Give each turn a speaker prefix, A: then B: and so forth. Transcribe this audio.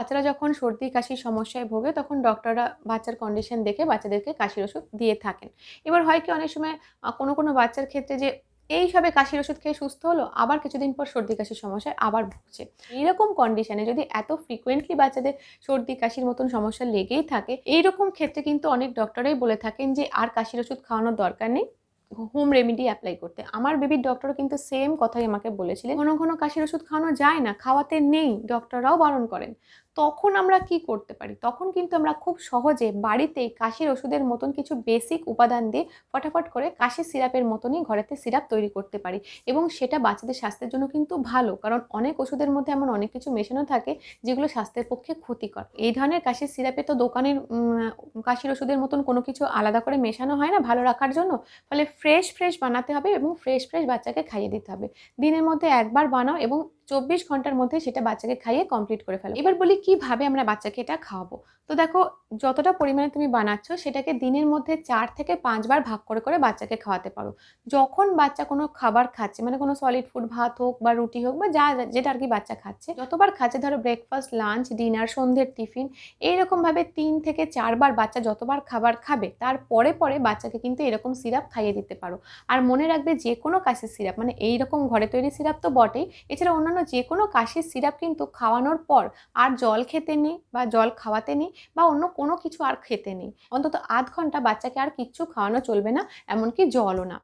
A: বাচ্চারা যখন সর্দি কাশির সমস্যায় ভোগে তখন ডক্টররা বাচ্চার কন্ডিশন দেখে বাচ্চাদেরকে কাশির ওষুধ দিয়ে থাকেন। এবার হয় কি অনেক সময় কোনো বাচ্চার ক্ষেত্রে যে এইভাবে কাশির ওষুধ খেয়ে সুস্থ হলো, আবার কিছুদিন পর সর্দি কাশির সমস্যায় আবার ভুগছে। এইরকম কন্ডিশনে যদি এত ফ্রিকোয়েন্টলি বাচ্চাদের সর্দি কাশির মতন সমস্যা লেগেই থাকে, এইরকম ক্ষেত্রে কিন্তু অনেক ডক্টরাই বলে থাকেন যে আর কাশির ওষুধ খাওয়ানোর দরকার নেই, হোম রেমেডি অ্যাপ্লাই করতে। আমার বেবির ডক্টরও কিন্তু সেম কথাই আমাকে বলেছিলেন। ঘন ঘন কাশির ওষুধ খাওয়ানো যায় না, খাওয়াতে নেই, ডক্টররাও বারণ করেন। তখন আমরা কি করতে পারি? তখন কিন্তু আমরা খুব সহজে বাড়িতেই কাশির ওষুধের মতন কিছু বেসিক উপাদান দিয়ে ফটাফট করে কাশির সিরাপের মতনই ঘরেতে সিরাপ তৈরি করতে পারি, এবং সেটা বাচ্চাদের স্বাস্থ্যের জন্য কিন্তু ভালো, কারণ অনেক ওষুধের মধ্যে এমন অনেক কিছু মেশানো থাকে যেগুলো স্বাস্থ্যের পক্ষে ক্ষতিকর। এই ধরনের কাশির সিরাপে তো দোকানের কাশির ওষুধের মতন কোনো কিছু আলাদা করে মেশানো হয় না ভালো রাখার জন্য। ফলে ফ্রেশ বানাতে হবে এবং ফ্রেশ বাচ্চাকে খাইয়ে দিতে হবে। দিনের মধ্যে একবার বানাও এবং 24 ঘন্টার মধ্যে সেটা বাচ্চাকে খাইয়ে কমপ্লিট করে ফেলো। এবার বলি কিভাবে আমরা বাচ্চাকে এটা খাওয়াবো। তো দেখো, যতটা পরিমাণে তুমি বানাচ্ছ সেটাকে দিনের মধ্যে 4 থেকে 5 বার ভাগ করে বাচ্চাকে খাওয়াতে পারো। যখন বাচ্চা কোনো খাবার খাচ্ছে, মানে কোনো সলিড ফুড, ভাত হোক বা রুটি হোক বা যেটা আর কি বাচ্চা খাচ্ছে, যতবার খাচ্ছে, ধরো ব্রেকফাস্ট, লাঞ্চ, ডিনার, সন্ধ্যের টিফিন, এইরকমভাবে 3 থেকে 4 বার বাচ্চা যতবার খাবার খাবে তার পরে বাচ্চাকে কিন্তু এরকম সিরাপ খাইয়ে দিতে পারো। আর মনে রাখবে, যে কোনো কাশির সিরাপ, মানে এইরকম ঘরে তৈরি সিরাপ তো বটেই, এছাড়া অন্যান্য যে কোনো কাশির সিরাপ কিন্তু খাওয়ানোর পর আর জল খেতে নেই বা জল খাওয়াতে নেই বা অন্য কোনো কিছু আর খেতে নেই। অন্তত আধ ঘন্টা বাচ্চাকে আর কিচ্ছু খাওয়ানো চলবে না, এমনকি জলও না।